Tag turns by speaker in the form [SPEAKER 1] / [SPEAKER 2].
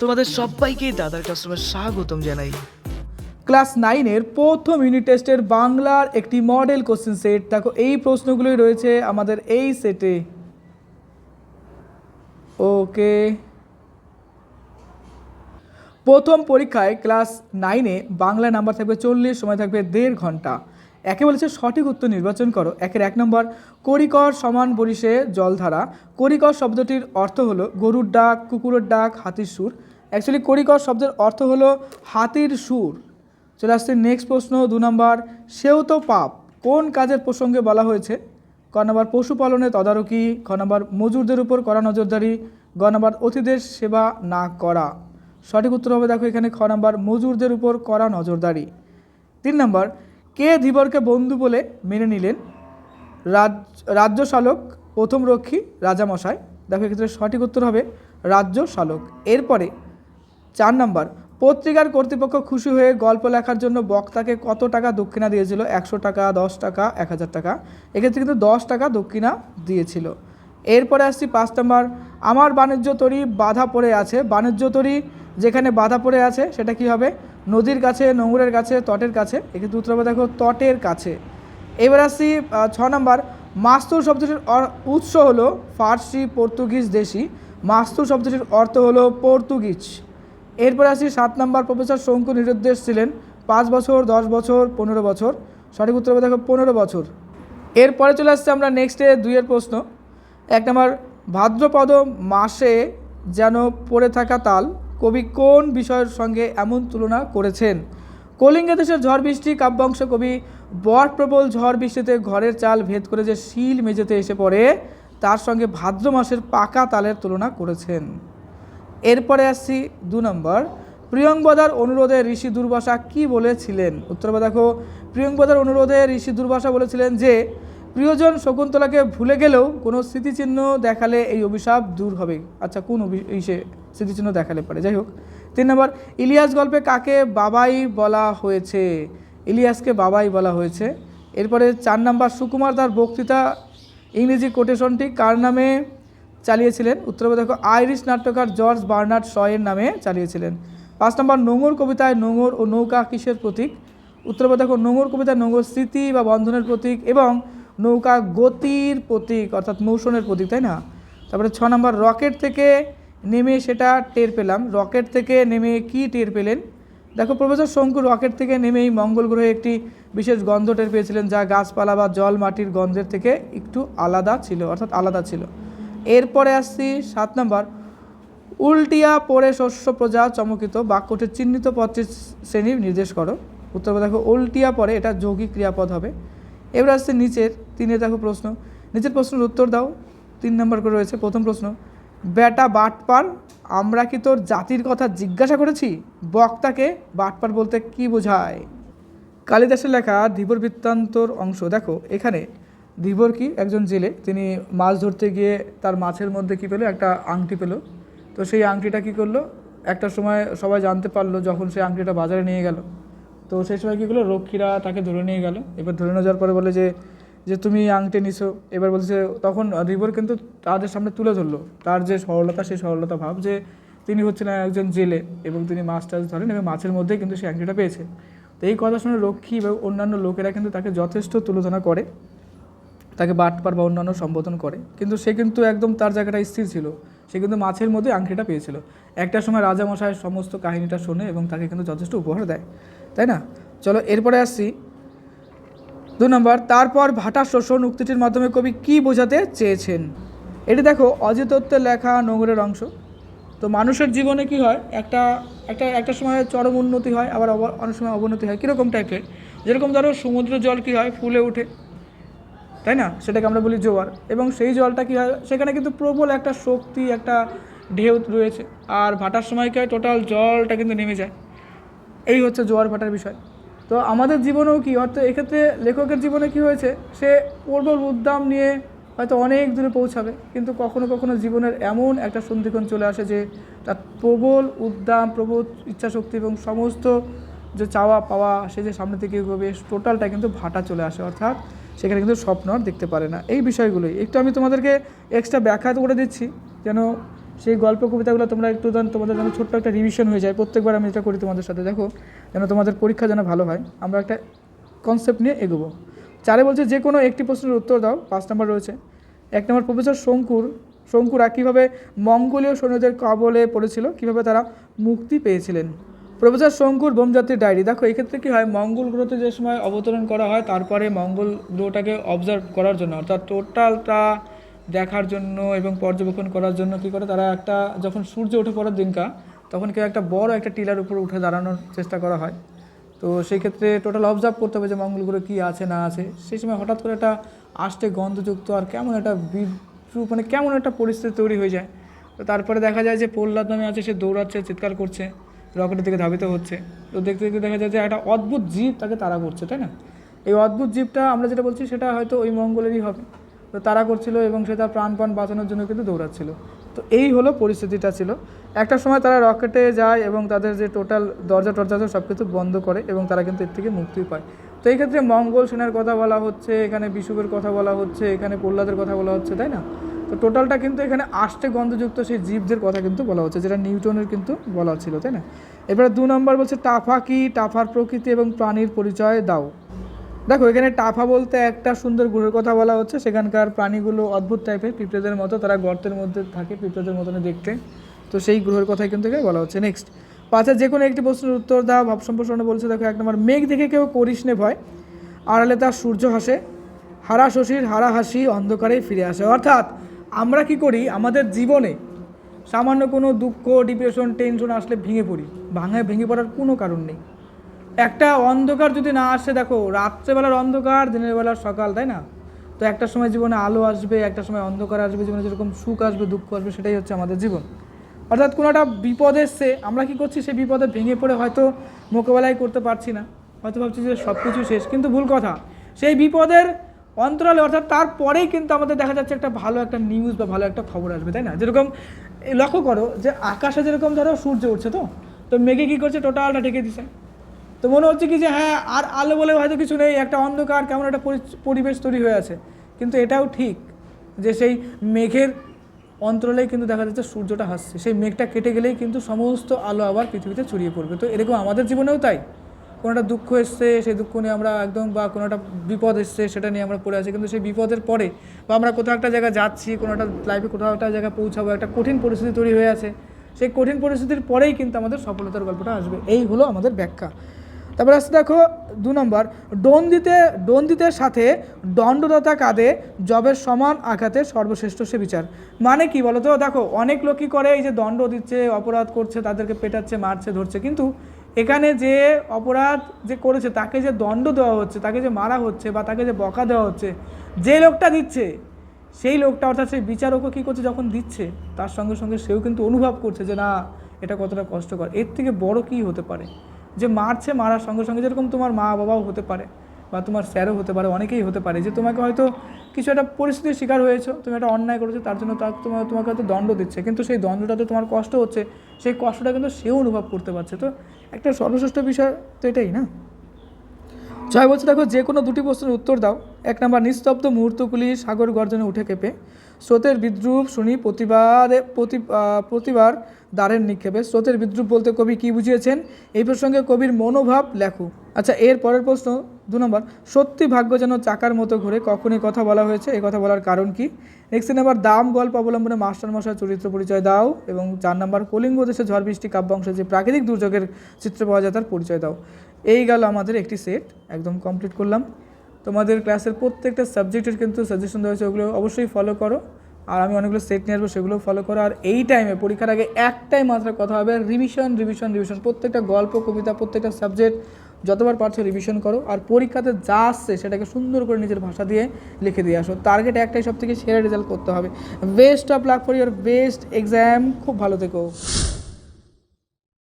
[SPEAKER 1] তোমাদের সবাইকে দাদার কাস্টমার স্বাগতম জানাই।
[SPEAKER 2] ক্লাস 9-এর প্রথম ইউনিট টেস্টের বাংলার একটি মডেল কোশ্চেন সেট। দেখো এই প্রশ্নগুলোই রয়েছে আমাদের এই সেটে। ওকে, প্রথম পরীক্ষায় ক্লাস 9-এ বাংলা নাম্বার থাকবে 40, সময় থাকবে 1.5 ঘন্টা। একে বলেছে সঠিক উত্তর নির্বাচন করো। একের 1 নম্বর, করিকর সমান বরিশে জলধারা। করিকর শব্দটির অর্থ হলো গরুর ডাক, কুকুরের ডাক, হাতির সুর। অ্যাকচুয়ালি করিকর শব্দের অর্থ হলো হাতির সুর। চলে আসছে নেক্সট প্রশ্ন 2 নম্বর, সেও তো পাপ কোন কাজের প্রসঙ্গে বলা হয়েছে? ক নম্বর, পশুপালনে তদারকি। খ নম্বর, মজুরদের উপর করা নজরদারি। গ নম্বর, অতিথিদের সেবা না করা। সঠিক উত্তর হবে দেখো এখানে খ নম্বর, মজুরদের উপর করা নজরদারি। 3 নম্বর, কে ধীবরকে বন্ধু বলে মেনে নিলেন? রাজ্য শালক, প্রথম রক্ষী, রাজামশাই। দেখো এক্ষেত্রে সঠিক উত্তর হবে রাজ্য শালক। এরপরে 4 নম্বর, পত্রিকার কর্তৃপক্ষ খুশি হয়ে গল্প লেখার জন্য বক্তাকে কত টাকা দক্ষিণা দিয়েছিল? 100 টাকা, 10 টাকা, 1000 টাকা। এক্ষেত্রে কিন্তু 10 টাকা দক্ষিণা দিয়েছিল। এরপরে আসছি 5 নম্বর, আমার বাণিজ্য তরী বাধা পড়ে আছে। বাণিজ্য তরী যেখানে বাধা পড়ে আছে সেটা কি হবে? নদীর কাছে, নোঙরের কাছে, তটের কাছে। এক্ষেত্রে উত্তর হবে দেখো তটের কাছে। এবার আসছি 6 নম্বর, মাস্তুর শব্দটির উৎস হলো ফার্সি, পর্তুগিজ, দেশি। মাস্তুর শব্দটির অর্থ হলো পর্তুগিজ। এরপরে আসি 7 নম্বর, প্রফেসর শঙ্কু নিরুদ্দেশ ছিলেন 5 বছর, 10 বছর, 15 বছর। সঠিক উত্তর হবে দেখো 15 বছর। এরপরে চলে আসছে আমরা নেক্সটে 2-এর প্রশ্ন। 1 নম্বর, ভাদ্রপদ মাসে যেন পড়ে থাকা তাল, কবি কোন বিষয়ের সঙ্গে এমন তুলনা করেছেন? কলিঙ্গ দেশের ঝড় বৃষ্টি কাব্যাংশ। কবি বটপ্রবল ঝড় বৃষ্টিতে ঘরের চাল ভেদ করে যে শিল মেঝেতে এসে পড়ে তার সঙ্গে ভাদ্র মাসের পাকা তালের তুলনা করেছেন। এরপরে আসছি 2 নম্বর, প্রিয়ংবদার অনুরোধে ঋষি দুর্বাসা কি বলেছিলেন? উত্তর হবে দেখো প্রিয়ংবদার অনুরোধে ঋষি দুর্বাসা বলেছিলেন যে প্রিয়জন শকুন্তলাকে ভুলে গেলেও কোনো স্মৃতিচিহ্ন দেখালে এই অভিশাপ দূর হবে। আচ্ছা, কোন স্মৃতিচিহ্ন দেখালে পারে? যাই হোক। 3 নম্বর, ইলিয়াস গল্পে কাকে বাবাই বলা হয়েছে? ইলিয়াসকে বাবাই বলা হয়েছে। এরপরে 4 নম্বর, সুকুমার তার বক্তৃতা ইংরেজি কোটেশনটি কার নামে চালিয়েছিলেন? উত্তর হবে দেখো আইরিশ নাট্যকার জর্জ বার্নার্ড শয়ের নামে চালিয়েছিলেন। 5 নম্বর, নোঙর কবিতায় নোঙর ও নৌকা কিসের প্রতীক? উত্তর হবে দেখো নোঙর কবিতায় নোঙর স্মৃতি বা বন্ধনের প্রতীক এবং নৌকা গতির প্রতীক, অর্থাৎ মৌসুমের প্রতীক, তাই না? তারপরে 6 নম্বর, রকেট থেকে নেমে সেটা টের পেলাম। রকেট থেকে নেমে কি টের পেলেন? দেখো প্রফেসর শঙ্কু রকেট থেকে নেমেই মঙ্গল গ্রহে একটি বিশেষ গন্ধ টের পেয়েছিলেন যা গাছপালা বা জল মাটির গন্ধের থেকে একটু আলাদা ছিল, অর্থাৎ আলাদা ছিল। এরপরে আসছি 7 নম্বর, উল্টিয়া পড়ে শস্য প্রজা চমকিত, বাক্যটির চিহ্নিত পদটির শ্রেণী নির্দেশ করো। উত্তর দেখো উল্টিয়া পড়ে, এটা যৌগিক ক্রিয়াপদ হবে। এবার আসছে নিচের 3-এ দেখো প্রশ্ন। নিচের প্রশ্নের উত্তর দাও। 3 নম্বর করে রয়েছে। প্রথম প্রশ্ন, বেটা বাটপার, আমরা কি তোর জাতির কথা জিজ্ঞাসা করেছি? বক্তাকে বাটপার বলতে কি বোঝায়? কালিদাসের লেখা ধীবর বৃত্তান্তর অংশ। দেখো এখানে ধীবর কি একজন জেলে, তিনি মাছ ধরতে গিয়ে তার মাছের মধ্যে কি পেলো? একটা আংটি পেলো। তো সেই আংটিটা কি করলো? একটা সময় সবাই জানতে পারলো যখন সেই আংটিটা বাজারে নিয়ে গেল। তো সেই সময় কী করলো? রক্ষীরা তাকে ধরে নিয়ে গেল। এবার ধরে নিয়ে যাওয়ার পরে বলে যে তুমি আংটি নিছো। এবার বলছে, তখন ধীবর কিন্তু তাদের সামনে তুলে ধরলো তার যে সরলতা, সেই সরলতা ভাব যে তিনি হচ্ছেন একজন জেলে এবং তিনি মাছ টাছ ধরেন এবং মাছের মধ্যেই কিন্তু সেই আংটিটা পেয়েছে। তো এই কথা শুনে রক্ষী এবং অন্যান্য লোকেরা কিন্তু তাকে যথেষ্ট তুলনা করে, তাকে বাটপার বা অন্যান্য সম্বোধন করে। কিন্তু সে কিন্তু একদম তার জায়গাটা স্থির ছিল, সে কিন্তু মাছের মধ্যে আংটিটা পেয়েছিল। একটা সময় রাজামশাই সমস্ত কাহিনীটা শোনে এবং তাকে কিন্তু যথেষ্ট উপহার দেয়, তাই না? চলো এরপরে আসছি 2 নম্বর, তারপর ভাটা শোষণ উক্তিটির মাধ্যমে কবি কি বোঝাতে চেয়েছেন? এটি দেখো অজিত দত্তের লেখা নোঙরের অংশ। তো মানুষের জীবনে কি হয়, একটা সময় চরম উন্নতি হয়, আবার অনেক সময় অবনতি হয়। কীরকম টাইপের? যেরকম ধরো সমুদ্র জল কী হয়, ফুলে ওঠে, তাই না? সেটাকে আমরা বলি জোয়ার। এবং সেই জলটা কী হয়, সেখানে কিন্তু প্রবল একটা শক্তি, একটা ঢেউ রয়েছে। আর ভাটার সময় কী হয়, টোটাল জলটা কিন্তু নেমে যায়। এই হচ্ছে জোয়ার ভাটার বিষয়। তো আমাদের জীবনেও কি, অর্থাৎ এক্ষেত্রে লেখকের জীবনে কি হয়েছে, সে প্রবল উদ্যম নিয়ে হয়তো অনেক দূরে পৌঁছাবে, কিন্তু কখনো কখনো জীবনের এমন একটা সন্ধিক্ষণ চলে আসে যে তার প্রবল উদ্যম, প্রবল ইচ্ছাশক্তি এবং সমস্ত যে চাওয়া পাওয়া, সে যে সামনে থেকে এগোবে, টোটালটা কিন্তু ভাটা চলে আসে, অর্থাৎ সেখানে কিন্তু স্বপ্ন আর দেখতে পারে না। এই বিষয়গুলোই একটু আমি তোমাদেরকে এক্সট্রা ব্যাখ্যা করে দিচ্ছি যেন সেই গল্প কবিতাগুলো তোমরা একটু তোমাদের যেন ছোট্ট একটা রিভিশন হয়ে যায়। প্রত্যেকবার আমি এটা করি তোমাদের সাথে, দেখো যেন তোমাদের পরীক্ষা যেন ভালো হয়। আমরা একটা কনসেপ্ট নিয়ে এগোবো। 4 বলছে যে কোনো একটি প্রশ্নের উত্তর দাও। 5 নম্বর রয়েছে। 1 নম্বর প্রফেসর শঙ্কুরা কীভাবে মঙ্গোলীয় সৈন্যদের কবলে পড়েছিল, কীভাবে তারা মুক্তি পেয়েছিলেন। প্রফেসর শঙ্কুর বোমযাত্রীর ডায়েরি। দেখো এক্ষেত্রে কী হয়, মঙ্গল গ্রহতে যে সময় অবতরণ করা হয় তারপরে মঙ্গল গ্রহটাকে অবজার্ভ করার জন্য, অর্থাৎ টোটালটা দেখার জন্য এবং পর্যবেক্ষণ করার জন্য কী করে তারা একটা, যখন সূর্য উঠে পড়ার দিনকা তখন কেউ একটা বড় একটা টিলার উপর উঠে দাঁড়ানোর চেষ্টা করা হয়। তো সেই ক্ষেত্রে টোটাল অবজার্ভ করতে হবে যে মঙ্গল গ্রহে কী আছে না আছে। সেই সময় হঠাৎ করে একটা আষ্টে গন্ধযুক্ত আর কেমন একটা বিদ্রুপ, মানে কেমন একটা পরিস্থিতি তৈরি হয়ে যায়। তো তারপরে দেখা যায় যে প্রহ্লাদ নামে আছে, সে দৌড়াচ্ছে, চিৎকার করছে, রকেটের দিকে ধাবিত হচ্ছে। তো দেখতে দেখতে দেখা যায় যে একটা অদ্ভুত জীব তাকে তাড়া করছে, তাই না? এই অদ্ভুত জীবটা আমরা যেটা বলছি সেটা হয়তো ওই মঙ্গলেরই হবে। তো তাড়া করছিল এবং সে তার প্রাণ বাঁচানোর জন্য কিন্তু দৌড়াচ্ছিল। তো এই হলো পরিস্থিতিটা ছিল। একটা সময় তারা রকেটে যায় এবং তাদের যে টোটাল দরজা সব কিছু বন্ধ করে এবং তারা কিন্তু এর থেকে মুক্তি পায়। তো এই ক্ষেত্রে মঙ্গল সেনার কথা বলা হচ্ছে, এখানে বিষুবের কথা বলা হচ্ছে, এখানে প্রহ্লাদের কথা বলা হচ্ছে, তাই না? তো টোটালটা কিন্তু এখানে আষ্টে গন্ধযুক্ত সেই জীবদের কথা কিন্তু বলা হচ্ছে, যেটা নিউটনের কিন্তু বলা ছিল, তাই না? এবারে 2 নম্বর বলছে টাফা কি, টাফার প্রকৃতি এবং প্রাণীর পরিচয় দাও। দেখো এখানে টাফা বলতে একটা সুন্দর গ্রহের কথা বলা হচ্ছে। সেখানকার প্রাণীগুলো অদ্ভুত টাইপের, পিঁপড়েদের মতো, তারা গর্তের মধ্যে থাকে, পিঁপড়েদের মতন দেখতে। তো সেই গ্রহের কথাই কিন্তু এখানে বলা হচ্ছে। নেক্সট 5 যে কোনো একটি প্রশ্নের উত্তর দাও। ভাব সম্প্রসারণ বলছে। দেখো 1 নম্বর মেঘ দেখে কেউ করিস নে ভয়, আড়ালে তার সূর্য হাসে, হারা শশীর হারা হাসি অন্ধকারেই ফিরে আসে। অর্থাৎ আমরা কি করি আমাদের জীবনে, সামান্য কোনো দুঃখ, ডিপ্রেশন, টেনশন আসলে ভেঙে পড়ার কোনো কারণ নেই। একটা অন্ধকার যদি না আসে, দেখো রাত্রেবেলার অন্ধকার, দিনের বেলার সকাল, তাই না? তো একটা সময় জীবনে আলো আসবে, একটা সময় অন্ধকার আসবে, জীবনে যেরকম সুখ আসবে, দুঃখ আসবে, সেটাই হচ্ছে আমাদের জীবন। অর্থাৎ কোনো একটা বিপদ এসছে, আমরা কি করছি, সেই বিপদে ভেঙে পড়ে হয়তো মোকাবেলাই করতে পারছি না, হয়তো ভাবছি যে সব কিছু শেষ, কিন্তু ভুল কথা। সেই বিপদের অন্তরালে, অর্থাৎ তারপরেই কিন্তু আমাদের দেখা যাচ্ছে একটা ভালো একটা নিউজ বা ভালো একটা খবর আসবে, তাই না? যেরকম লক্ষ্য করো যে আকাশে যেরকম ধরো সূর্য উঠছে, তো মেঘে কী করছে, টোটালটা ঢেকে দিছে। তো মনে হচ্ছে কি যে হ্যাঁ আর আলো বলে হয়তো কিছু নেই, একটা অন্ধকার কেমন একটা পরিবেশ তৈরি হয়ে আছে। কিন্তু এটাও ঠিক যে সেই মেঘের অন্তরালেই কিন্তু দেখা যাচ্ছে সূর্যটা হাসছে। সেই মেঘটা কেটে গেলেই কিন্তু সমস্ত আলো আবার পৃথিবীতে ছড়িয়ে পড়বে। তো এরকম আমাদের জীবনেও তাই, কোনো একটা দুঃখ এসছে, সেই দুঃখ নিয়ে আমরা একদম, বা কোনো একটা বিপদ এসছে সেটা নিয়ে আমরা পড়ে আছি, কিন্তু সেই বিপদের পরে বা আমরা কোথাও একটা জায়গায় যাচ্ছি, কোনো একটা লাইফে কোথাও একটা জায়গায় পৌঁছাবো, একটা কঠিন পরিস্থিতি তৈরি হয়ে আছে, সেই কঠিন পরিস্থিতির পরেই কিন্তু আমাদের সফলতার গল্পটা আসবে। এই হলো আমাদের ব্যাখ্যা। তারপরে আসছে দেখো 2 নম্বর, দণ্ডিতের সাথে দণ্ডদাতা কাঁধে, জবের সমান আঘাতে সর্বশ্রেষ্ঠ সে বিচার। মানে কি বলো তো? দেখো অনেক লোক কী করে, এই যে দণ্ড দিচ্ছে, অপরাধ করছে, তাদেরকে পেটাচ্ছে, মারছে, ধরছে, কিন্তু এখানে যে অপরাধ যে করেছে তাকে যে দণ্ড দেওয়া হচ্ছে, তাকে যে মারা হচ্ছে বা তাকে যে বকা দেওয়া হচ্ছে, যে লোকটা দিচ্ছে সেই লোকটা, অর্থাৎ সেই বিচারকও কী করছে, যখন দিচ্ছে তার সঙ্গে সঙ্গে সেও কিন্তু অনুভব করছে যে না, এটা কতটা কষ্টকর। এর থেকে বড় কী হতে পারে? যে মারছে, মারার সঙ্গে সঙ্গে যেরকম তোমার মা বাবাও হতে পারে বা তোমার স্যারও হতে পারে, অনেকেই হতে পারে, যে তোমাকে হয়তো কিছু একটা পরিস্থিতির শিকার হয়েছো, তুমি একটা অন্যায় করেছো, তার জন্য তোমাকে হয়তো দণ্ড দিচ্ছে, কিন্তু সেই দণ্ডটাতে তোমার কষ্ট হচ্ছে, সেই কষ্টটা কিন্তু সেও অনুভব করতে পারছে। তো একটা সর্বশ্রেষ্ঠ বিষয় তো এটাই না। 6 বলছে দেখো যে কোনো 2টি প্রশ্নের উত্তর দাও। 1 নম্বর নিস্তব্ধ মুহূর্তগুলি সাগর গর্জনে উঠে কেঁপে, স্রোতের বিদ্রুপ শুনি প্রতিবার দ্বারের নিক্ষেপে। স্রোতের বিদ্রুপ বলতে কবি কী বুঝিয়েছেন, এই প্রসঙ্গে কবির মনোভাব লেখো। আচ্ছা, এর পরের প্রশ্ন 2 নম্বর, সত্যি ভাগ্য যেন চাকার মতো ঘুরে, কখন এই কথা বলা হয়েছে, এই কথা বলার কারণ কি। নেক্সট নাম্বার, দাম গল্প অবলম্বনে মাস্টারমশাই চরিত্র পরিচয় দাও। এবং 4 নম্বর, কলিঙ্গ দেশে ঝড় বৃষ্টি কাব্যাংশে যে প্রাকৃতিক দুর্যোগের চিত্র পাওয়া যায় তার পরিচয় দাও। এই গেল আমাদের একটি সেট, একদম কমপ্লিট করলাম। তোমাদের ক্লাসের প্রত্যেকটা সাবজেক্টের কিন্তু সাজেশন দেওয়া হয়েছে, ওগুলো অবশ্যই ফলো করো। আর আমি অনেকগুলো সেট নিয়ে আসবো, সেগুলো ফলো করো। আর এই টাইমে পরীক্ষার আগে একটাই মাত্র কথা হবে, রিভিশন। প্রত্যেকটা গল্প, কবিতা, প্রত্যেকটা সাবজেক্ট যতবার পারছো রিভিশন করো। আর পরীক্ষাতে যা আসছে সেটাকে সুন্দর করে নিজের ভাষা দিয়ে লিখে দিয়ে আসো। টার্গেট একটাই, সব থেকে সেরা রেজাল্ট করতে হবে। Best of luck for your best exam. খুব ভালো থেকো।